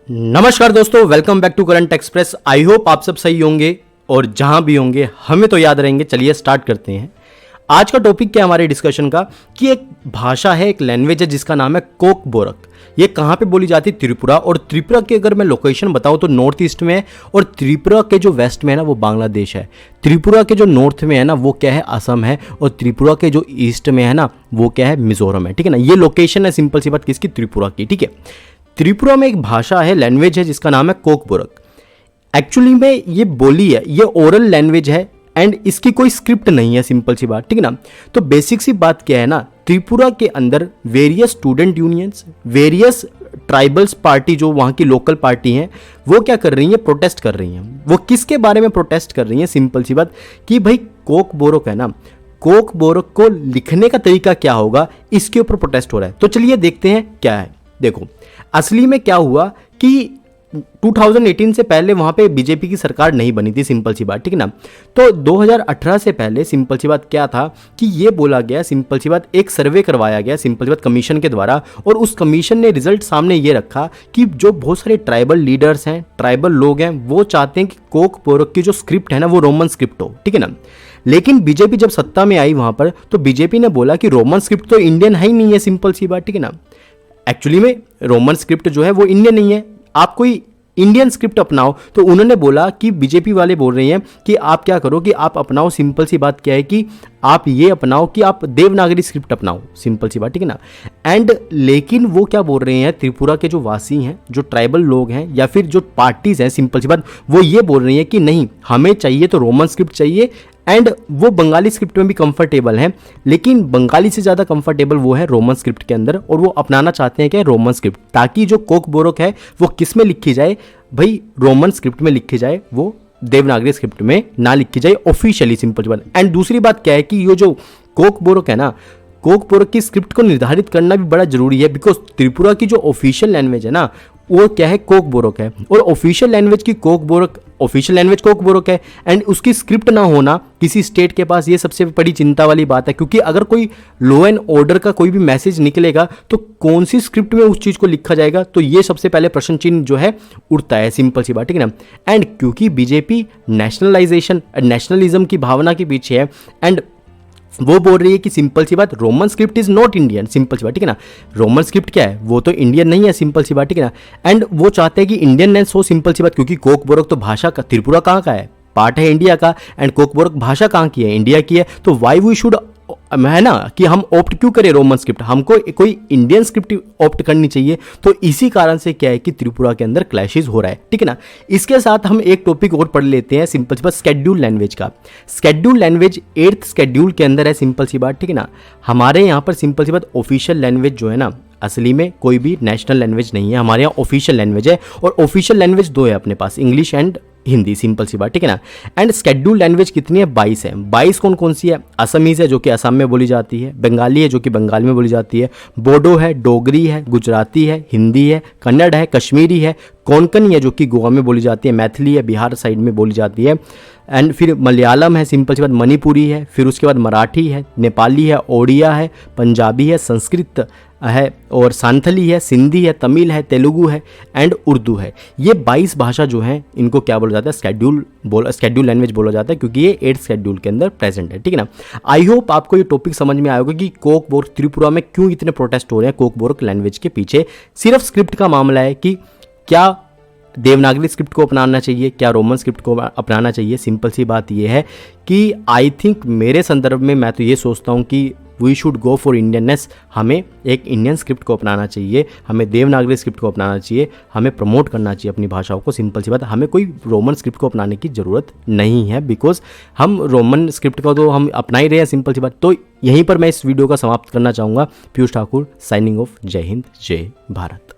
नमस्कार दोस्तों, welcome back to Current Express. I hope आप सब सही होंगे और जहां भी होंगे हमें तो याद रहेंगे। चलिए स्टार्ट करते हैं। आज का टॉपिक क्या है हमारे डिस्कशन का कि एक भाषा है, एक लैंग्वेज है जिसका नाम है कोकबोरक। ये कहाँ पे बोली जाती है? त्रिपुरा। और त्रिपुरा की अगर मैं लोकेशन बताऊँ तो नॉर्थ ईस्ट में है, और त्रिपुरा के जो वेस्ट में है ना वो बांग्लादेश है। त्रिपुरा के जो नॉर्थ में है ना वो क्या है? असम है। और त्रिपुरा के जो ईस्ट में है ना वो क्या है? मिजोरम है। ठीक है ना, ये लोकेशन है सिंपल सी बात किसकी? त्रिपुरा की। ठीक है, त्रिपुरा में एक भाषा है, लैंग्वेज है जिसका नाम है कोकबोरक। एक्चुअली में ये बोली है, ये ओरल लैंग्वेज है एंड इसकी कोई स्क्रिप्ट नहीं है, सिंपल सी बात। ठीक है ना, तो बेसिक सी बात क्या है ना, त्रिपुरा के अंदर various student unions, various tribals party जो वहाँ की लोकल पार्टी हैं वो क्या कर रही हैं? प्रोटेस्ट कर रही हैं। वो किसके बारे में प्रोटेस्ट कर रही हैं? सिंपल सी बात कि भाई कोकबोरक है ना, कोकबोरक को लिखने का तरीका क्या होगा, इसके ऊपर प्रोटेस्ट हो रहा है। तो चलिए देखते हैं क्या है। देखो असली में क्या हुआ कि 2018 से पहले वहां पे बीजेपी की सरकार नहीं बनी थी, सिंपल सी बात। ठीक है ना, तो 2018 से पहले सिंपल सी बात क्या था कि ये बोला गया, सिंपल सी बात एक सर्वे करवाया गया सिंपल सी बात कमीशन के द्वारा, और उस कमीशन ने रिजल्ट सामने ये रखा कि जो बहुत सारे ट्राइबल लीडर्स हैं, ट्राइबल लोग हैं, वो चाहते हैं कि कोकबोरक की जो स्क्रिप्ट है ना वो रोमन स्क्रिप्ट हो। ठीक है ना, लेकिन बीजेपी जब सत्ता में आई वहां पर तो बीजेपी ने बोला कि रोमन स्क्रिप्ट तो इंडियन है ही नहीं है, सिंपल सी बात। ठीक है ना, एक्चुअली में रोमन स्क्रिप्ट जो है वो इंडियन नहीं है, आप कोई इंडियन स्क्रिप्ट अपनाओ। तो उन्होंने बोला कि बीजेपी वाले बोल रहे हैं कि आप क्या करो कि आप अपनाओ, सिंपल सी बात क्या है कि आप ये अपनाओ कि आप देवनागरी स्क्रिप्ट अपनाओ, सिंपल सी बात। ठीक है ना, एंड लेकिन वो क्या बोल रहे हैं, त्रिपुरा के जो वासी हैं, जो ट्राइबल लोग हैं या फिर जो पार्टीज हैं, सिंपल सी बात वो ये बोल रही हैं कि नहीं, हमें चाहिए तो रोमन स्क्रिप्ट चाहिए। एंड वो बंगाली स्क्रिप्ट में भी कंफर्टेबल हैं, लेकिन बंगाली से ज़्यादा कंफर्टेबल वो है रोमन स्क्रिप्ट के अंदर, और वो अपनाना चाहते हैं क्या? रोमन स्क्रिप्ट, ताकि जो कोकबोरक है वो किस में लिखी जाए भाई? रोमन स्क्रिप्ट में लिखी जाए, वो देवनागरी स्क्रिप्ट में ना लिखी जाए ऑफिशियली, सिंपल बात। एंड दूसरी बात क्या है कि ये जो कोकबोरक है ना, कोकबोरक की स्क्रिप्ट को निर्धारित करना भी बड़ा जरूरी है, बिकॉज त्रिपुरा की जो ऑफिशियल लैंग्वेज है ना वो क्या है? कोकबोरक है। और ऑफिशियल लैंग्वेज की कोकबोरक, ऑफिशियल लैंग्वेज कोकबोरक है, एंड उसकी स्क्रिप्ट ना होना किसी स्टेट के पास, ये सबसे बड़ी चिंता वाली बात है। क्योंकि अगर कोई लॉ एंड ऑर्डर का कोई भी मैसेज निकलेगा तो कौन सी स्क्रिप्ट में उस चीज़ को लिखा जाएगा, तो ये सबसे पहले प्रश्न चिन्ह जो है उठता है, सिंपल सी बात। ठीक है ना, एंड क्योंकि बीजेपी नेशनलाइजेशन, नेशनलिज्म की भावना के पीछे है, एंड वो बोल रही है कि सिंपल सी बात Roman script is not Indian, simple सी बात। ठीक है ना, रोमन स्क्रिप्ट क्या है? वो तो इंडियन नहीं है, सिंपल सी बात। ठीक है ना, एंड वो चाहते हैं कि इंडियननेस हो, सिंपल सी बात। क्योंकि कोकबोरक तो भाषा का, त्रिपुरा कहाँ का है? पार्ट है इंडिया का, एंड कोकबोरक भाषा कहाँ की है? इंडिया की है। तो वाई वी शुड, है ना, कि हम ऑप्ट क्यों करें रोमन स्क्रिप्ट, हमको कोई इंडियन स्क्रिप्ट ऑप्ट करनी चाहिए। तो इसी कारण से क्या है कि त्रिपुरा के अंदर क्लैशेस हो रहा है। ठीक है ना, इसके साथ हम एक टॉपिक और पढ़ लेते हैं, सिंपल सी बात, स्केड्यूल लैंग्वेज का। स्केड्यूल लैंग्वेज 8th शेड्यूल के अंदर है, सिंपल सी बात। ठीक है ना, हमारे यहाँ पर सिंपल सी बात ऑफिशियल लैंग्वेज जो है ना, असली में कोई भी नेशनल लैंग्वेज नहीं है, हमारे यहाँ ऑफिशियल लैंग्वेज है, और ऑफिशियल लैंग्वेज दो है अपने पास, इंग्लिश एंड हिंदी, सिंपल सी बात। ठीक है ना, एंड शेड्यूल लैंग्वेज कितनी है? 22 है। 22 कौन कौन सी है? असमीज है जो कि असम में बोली जाती है, बंगाली है जो कि बंगाल में बोली जाती है, बोडो है, डोगरी है, गुजराती है, हिंदी है, कन्नड़ है, कश्मीरी है, कोंकणी है जो कि गोवा में बोली जाती है, मैथिली है बिहार साइड में बोली जाती है, एंड फिर मलयालम है, सिंपल सी बात, मणिपुरी है, फिर उसके बाद मराठी है, नेपाली है, ओडिया है, पंजाबी है, संस्कृत है, और सांथली है, सिंधी है, तमिल है, तेलुगु है, एंड उर्दू है। ये 22 भाषा जो है इनको क्या बोला जाता है? स्केड्यूल लैंग्वेज बोला जाता है, क्योंकि ये 8th शेड्यूल के अंदर प्रेजेंट है। ठीक है ना, आई होप आपको ये टॉपिक समझ में आया होगा कि कोकबोरक, त्रिपुरा में क्यों इतने प्रोटेस्ट हो रहे हैं कोकबोरक लैंग्वेज के पीछे। सिर्फ स्क्रिप्ट का मामला है कि क्या देवनागरी स्क्रिप्ट को अपनाना चाहिए, क्या रोमन स्क्रिप्ट को अपनाना चाहिए। सिंपल सी बात यह है कि आई थिंक मेरे संदर्भ में मैं तो ये सोचता हूँ कि we should go for Indianness. हमें एक इंडियन स्क्रिप्ट को अपनाना चाहिए, हमें देवनागरी स्क्रिप्ट को अपनाना चाहिए, हमें प्रमोट करना चाहिए अपनी भाषाओं को, सिंपल सी बात। हमें कोई रोमन स्क्रिप्ट को अपनाने की ज़रूरत नहीं है, बिकॉज हम रोमन स्क्रिप्ट को तो हम अपना ही रहे हैं, सिंपल सी बात। तो यहीं पर मैं इस वीडियो का समाप्त करना चाहूँगा। Piyush Thakur signing off. जय हिंद, जय भारत।